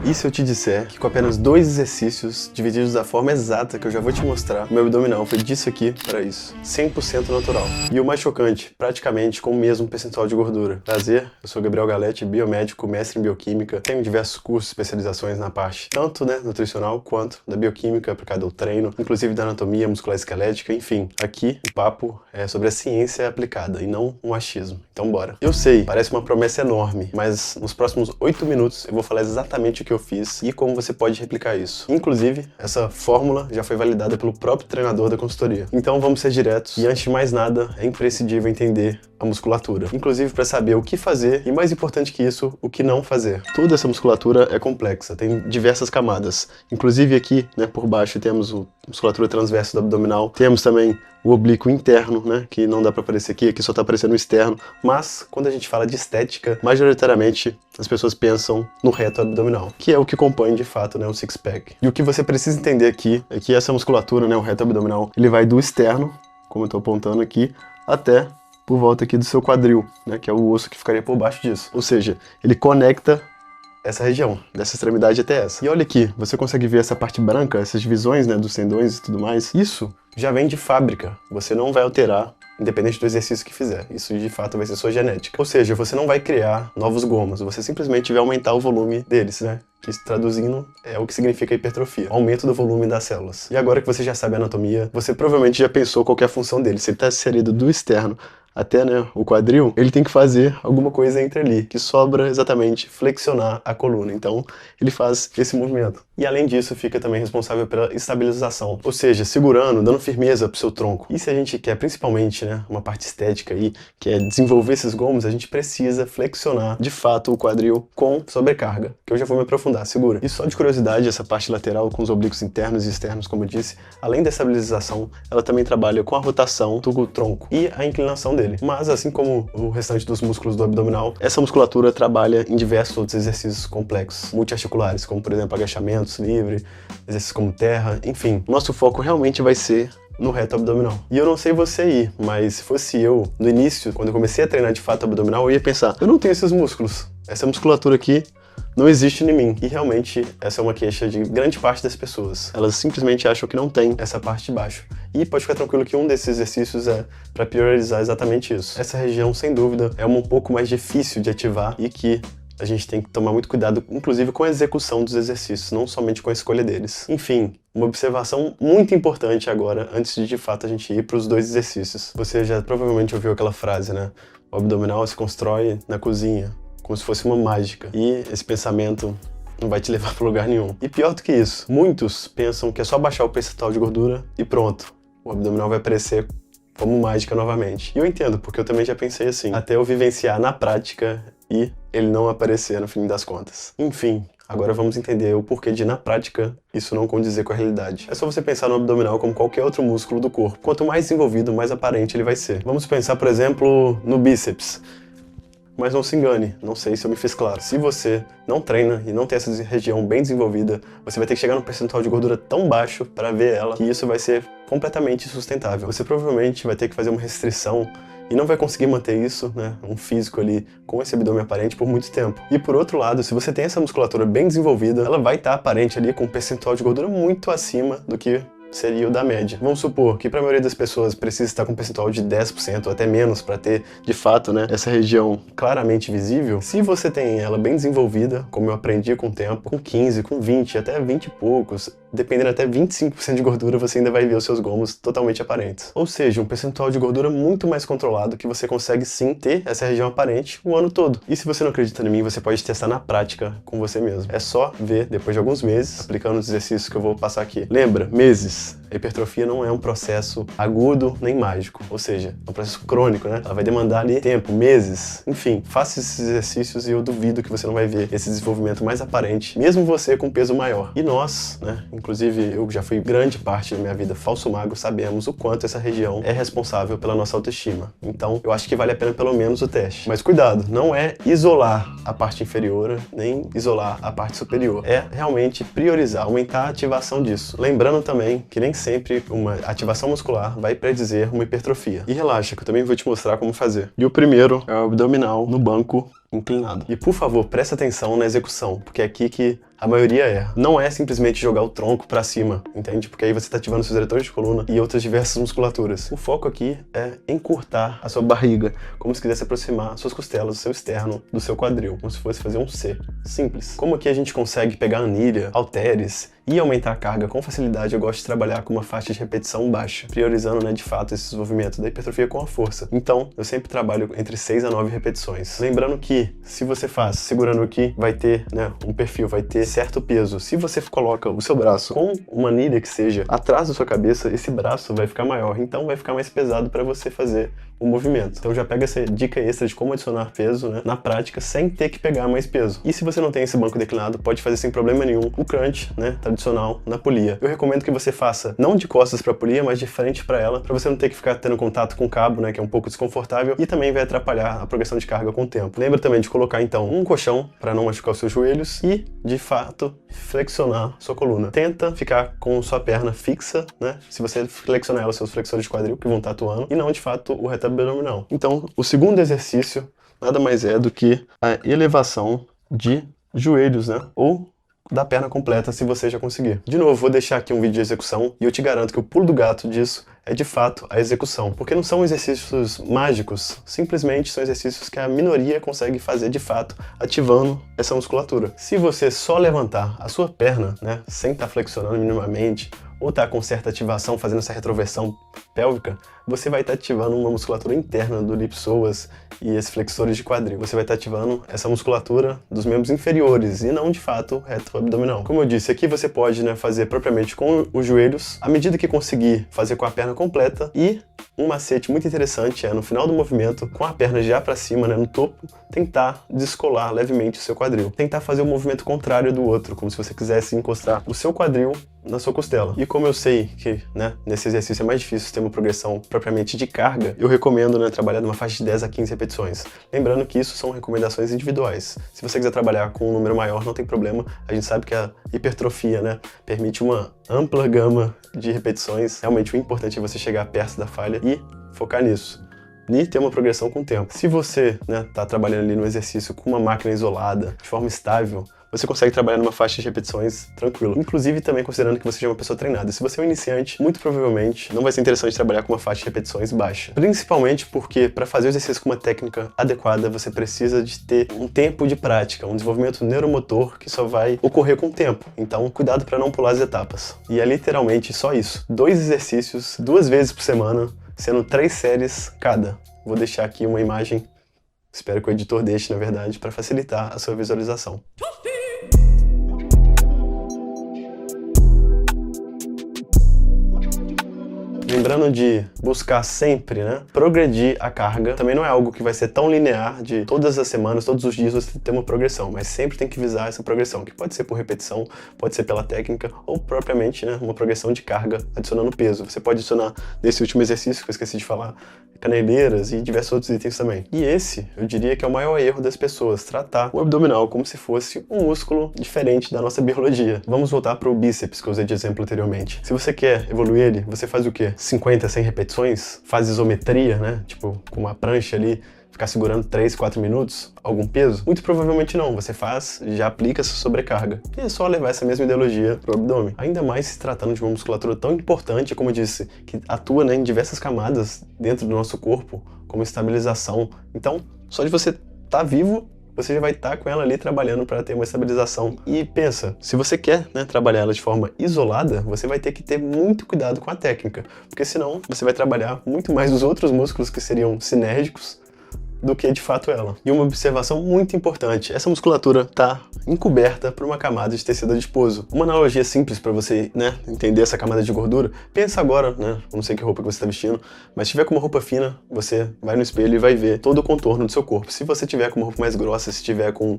E se eu te disser que com apenas 2 exercícios, divididos da forma exata que eu já vou te mostrar, meu abdominal foi disso aqui para isso. 100% natural. E o mais chocante, praticamente com o mesmo percentual de gordura. Prazer, eu sou Gabriel Galete, biomédico, mestre em bioquímica. Tenho diversos cursos e especializações na parte tanto nutricional quanto da bioquímica aplicada ao treino, inclusive da anatomia muscular esquelética, enfim. Aqui o papo é sobre a ciência aplicada e não um achismo. Então bora. Eu sei, parece uma promessa enorme, mas nos próximos 8 minutos eu vou falar exatamente o que eu fiz e como você pode replicar isso. Inclusive, essa fórmula já foi validada pelo próprio treinador da consultoria. Então vamos ser diretos e antes de mais nada, é imprescindível entender a musculatura. Inclusive para saber o que fazer e, mais importante que isso, o que não fazer. Toda essa musculatura é complexa, tem diversas camadas. Inclusive aqui, por baixo temos a musculatura transversa do abdominal, temos também o oblíquo interno, que não dá para aparecer aqui só tá aparecendo o externo, mas quando a gente fala de estética, majoritariamente as pessoas pensam no reto abdominal, que é o que compõe de fato o six-pack. E o que você precisa entender aqui é que essa musculatura, o reto abdominal, ele vai do externo, como eu tô apontando aqui, até por volta aqui do seu quadril, que é o osso que ficaria por baixo disso. Ou seja, ele conecta essa região, dessa extremidade até essa. E olha aqui, você consegue ver essa parte branca, essas divisões dos tendões e tudo mais. Isso já vem de fábrica, você não vai alterar independente do exercício que fizer. Isso de fato vai ser sua genética. Ou seja, você não vai criar novos gomos, você simplesmente vai aumentar o volume deles, que traduzindo é o que significa hipertrofia, aumento do volume das células. E agora que você já sabe a anatomia, você provavelmente já pensou qual que é a função dele. Se ele está inserido do externo até o quadril, ele tem que fazer alguma coisa entre ali, que sobra exatamente flexionar a coluna. Então, ele faz esse movimento. E além disso, fica também responsável pela estabilização, ou seja, segurando, dando firmeza pro seu tronco. E se a gente quer principalmente, uma parte estética aí, que é desenvolver esses gomos, a gente precisa flexionar de fato o quadril com sobrecarga, que eu já vou me aprofundar, segura. E só de curiosidade, essa parte lateral com os oblíquos internos e externos, como eu disse, além da estabilização, ela também trabalha com a rotação do tronco e a inclinação dele. Mas assim como o restante dos músculos do abdominal, essa musculatura trabalha em diversos outros exercícios complexos, multiarticulares, como por exemplo agachamentos livre, exercícios como terra, enfim. Nosso foco realmente vai ser no reto abdominal. E eu não sei você aí, mas se fosse eu, no início, quando eu comecei a treinar de fato abdominal, eu ia pensar, eu não tenho esses músculos, essa musculatura aqui não existe em mim. E realmente essa é uma queixa de grande parte das pessoas. Elas simplesmente acham que não tem essa parte de baixo. E pode ficar tranquilo que um desses exercícios é para priorizar exatamente isso. Essa região, sem dúvida, é um pouco mais difícil de ativar e que a gente tem que tomar muito cuidado, inclusive com a execução dos exercícios, não somente com a escolha deles. Enfim, uma observação muito importante agora, antes de fato a gente ir para os 2 exercícios. Você já provavelmente ouviu aquela frase, O abdominal se constrói na cozinha, como se fosse uma mágica. E esse pensamento não vai te levar para lugar nenhum. E pior do que isso, muitos pensam que é só baixar o percentual de gordura e pronto, o abdominal vai aparecer como mágica novamente. E eu entendo, porque eu também já pensei assim, até eu vivenciar na prática e ele não aparecer no fim das contas. Enfim, agora vamos entender o porquê de, na prática, isso não condizer com a realidade. É só você pensar no abdominal como qualquer outro músculo do corpo. Quanto mais desenvolvido, mais aparente ele vai ser. Vamos pensar, por exemplo, no bíceps. Mas não se engane, não sei se eu me fiz claro. Se você não treina e não tem essa região bem desenvolvida, você vai ter que chegar num percentual de gordura tão baixo para ver ela, que isso vai ser completamente insustentável. Você provavelmente vai ter que fazer uma restrição e não vai conseguir manter isso, um físico ali com esse abdômen aparente por muito tempo. E por outro lado, se você tem essa musculatura bem desenvolvida, ela vai estar aparente ali com um percentual de gordura muito acima do que seria o da média. Vamos supor que para a maioria das pessoas precisa estar com um percentual de 10% ou até menos para ter, de fato, essa região claramente visível. Se você tem ela bem desenvolvida, como eu aprendi com o tempo, com 15, com 20, até 20 e poucos, dependendo até 25% de gordura, você ainda vai ver os seus gomos totalmente aparentes. Ou seja, um percentual de gordura muito mais controlado que você consegue sim ter essa região aparente o ano todo. E se você não acredita em mim, você pode testar na prática com você mesmo. É só ver depois de alguns meses, aplicando os exercícios que eu vou passar aqui. Lembra? Meses. A hipertrofia não é um processo agudo nem mágico, ou seja, é um processo crônico, Ela vai demandar ali tempo, meses, enfim, faça esses exercícios e eu duvido que você não vai ver esse desenvolvimento mais aparente, mesmo você com peso maior. E nós, inclusive eu já fui grande parte da minha vida falso magro, sabemos o quanto essa região é responsável pela nossa autoestima. Então, eu acho que vale a pena pelo menos o teste. Mas cuidado, não é isolar a parte inferior, nem isolar a parte superior. É realmente priorizar, aumentar a ativação disso. Lembrando também que nem sempre uma ativação muscular vai predizer uma hipertrofia. E relaxa, que eu também vou te mostrar como fazer. E o primeiro é o abdominal no banco inclinado. E por favor, presta atenção na execução, porque é aqui que a maioria erra. Não é simplesmente jogar o tronco pra cima, entende? Porque aí você tá ativando seus eretores de coluna e outras diversas musculaturas. O foco aqui é encurtar a sua barriga, como se quisesse aproximar suas costelas, do seu externo, do seu quadril, como se fosse fazer um C. Simples. Como aqui a gente consegue pegar anilha, halteres e aumentar a carga com facilidade, eu gosto de trabalhar com uma faixa de repetição baixa, priorizando, né, de fato, esse desenvolvimento da hipertrofia com a força. Então, eu sempre trabalho entre 6 a 9 repetições. Lembrando que, se você faz segurando aqui, vai ter, né, um perfil, vai ter certo peso. Se você coloca o seu braço com uma anilha que seja atrás da sua cabeça, esse braço vai ficar maior, então vai ficar mais pesado para você fazer o movimento. Então já pega essa dica extra de como adicionar peso, né, na prática, sem ter que pegar mais peso. E se você não tem esse banco declinado, pode fazer sem problema nenhum o crunch, né, tradicional na polia. Eu recomendo que você faça não de costas para a polia, mas de frente para ela, para você não ter que ficar tendo contato com o cabo, né, que é um pouco desconfortável e também vai atrapalhar a progressão de carga com o tempo. Lembra também de colocar então um colchão para não machucar os seus joelhos e, de fato, flexionar sua coluna. Tenta ficar com sua perna fixa, né? Se você flexionar ela, os seus flexores de quadril que vão estar atuando, e não, de fato, o reto abdominal. Então, o segundo exercício nada mais é do que a elevação de joelhos, né? Ou da perna completa, se você já conseguir. De novo, vou deixar aqui um vídeo de execução e eu te garanto que o pulo do gato disso é de fato a execução, porque não são exercícios mágicos, simplesmente são exercícios que a minoria consegue fazer de fato, ativando essa musculatura. Se você só levantar a sua perna, né, sem estar flexionando minimamente, ou tá com certa ativação, fazendo essa retroversão pélvica, você vai estar ativando uma musculatura interna do iliopsoas e esses flexores de quadril. Você vai estar ativando essa musculatura dos membros inferiores e não, de fato, o reto abdominal. Como eu disse, aqui você pode, né, fazer propriamente com os joelhos, à medida que conseguir fazer com a perna completa, e um macete muito interessante é, no final do movimento, com a perna já para cima, né, no topo, tentar descolar levemente o seu quadril. Tentar fazer o movimento contrário do outro, como se você quisesse encostar o seu quadril na sua costela. E como eu sei que, né, nesse exercício é mais difícil ter uma progressão propriamente de carga, eu recomendo, né, trabalhar numa faixa de 10 a 15 repetições. Lembrando que isso são recomendações individuais. Se você quiser trabalhar com um número maior, não tem problema. A gente sabe que a hipertrofia, né, permite uma ampla gama de repetições. Realmente o importante é você chegar perto da falha e focar nisso. E ter uma progressão com o tempo. Se você, né, tá trabalhando ali no exercício com uma máquina isolada, de forma estável, você consegue trabalhar numa faixa de repetições tranquilo. Inclusive também considerando que você já é uma pessoa treinada. Se você é um iniciante, muito provavelmente não vai ser interessante trabalhar com uma faixa de repetições baixa. Principalmente porque para fazer o exercício com uma técnica adequada, você precisa de ter um tempo de prática, um desenvolvimento neuromotor que só vai ocorrer com o tempo. Então, cuidado para não pular as etapas. E é literalmente só isso. 2 exercícios, 2 vezes por semana, sendo 3 séries cada. Vou deixar aqui uma imagem, espero que o editor deixe, na verdade, para facilitar a sua visualização. Lembrando de buscar sempre, né, progredir a carga. Também não é algo que vai ser tão linear de todas as semanas, todos os dias você ter uma progressão, mas sempre tem que visar essa progressão, que pode ser por repetição, pode ser pela técnica, ou propriamente, né, uma progressão de carga adicionando peso. Você pode adicionar, nesse último exercício que eu esqueci de falar, caneleiras e diversos outros itens também. E esse, eu diria que é o maior erro das pessoas, tratar o abdominal como se fosse um músculo diferente da nossa biologia. Vamos voltar para o bíceps, que eu usei de exemplo anteriormente. Se você quer evoluir ele, você faz o quê? 50, 100 repetições? Faz isometria, né? Tipo, com uma prancha ali, ficar segurando 3, 4 minutos, algum peso? Muito provavelmente não. Você faz, já aplica essa sobrecarga. E é só levar essa mesma ideologia pro abdômen. Ainda mais se tratando de uma musculatura tão importante, como eu disse, que atua, né, em diversas camadas dentro do nosso corpo, como estabilização. Então, só de você estar vivo, você já vai estar com ela ali trabalhando para ter uma estabilização. E pensa, se você quer, né, trabalhar ela de forma isolada, você vai ter que ter muito cuidado com a técnica, porque senão você vai trabalhar muito mais os outros músculos que seriam sinérgicos do que de fato ela. E uma observação muito importante, essa musculatura está encoberta por uma camada de tecido adiposo. Uma analogia simples para você, né, entender essa camada de gordura, pensa agora, né, eu não sei que roupa que você está vestindo, mas se tiver com uma roupa fina, você vai no espelho e vai ver todo o contorno do seu corpo. Se você tiver com uma roupa mais grossa, se tiver com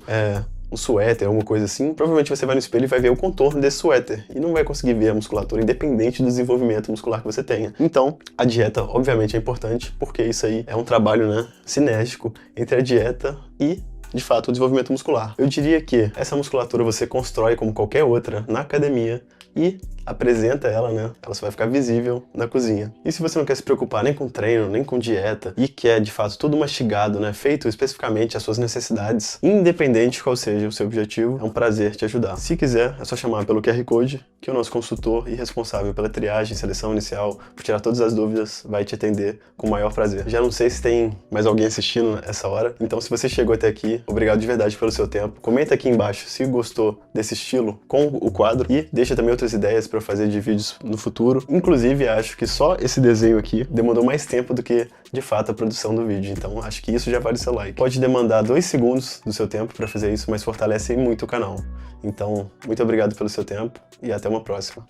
um suéter, alguma coisa assim, provavelmente você vai no espelho e vai ver o contorno desse suéter e não vai conseguir ver a musculatura independente do desenvolvimento muscular que você tenha. Então, a dieta obviamente é importante, porque isso aí é um trabalho, né, sinérgico entre a dieta e, de fato, o desenvolvimento muscular. Eu diria que essa musculatura você constrói como qualquer outra na academia e apresenta ela, né? Ela só vai ficar visível na cozinha. E se você não quer se preocupar nem com treino, nem com dieta, e quer de fato tudo mastigado, né? Feito especificamente às suas necessidades, independente qual seja o seu objetivo, é um prazer te ajudar. Se quiser, é só chamar pelo QR Code, que o nosso consultor e responsável pela triagem, seleção inicial, por tirar todas as dúvidas, vai te atender com o maior prazer. Já não sei se tem mais alguém assistindo essa hora, então se você chegou até aqui, obrigado de verdade pelo seu tempo. Comenta aqui embaixo se gostou desse estilo com o quadro e deixa também outras ideias para eu fazer de vídeos no futuro. Inclusive, acho que só esse desenho aqui demandou mais tempo do que, de fato, a produção do vídeo. Então, acho que isso já vale seu like. Pode demandar 2 segundos do seu tempo para fazer isso, mas fortalece muito o canal. Então, muito obrigado pelo seu tempo e até uma próxima.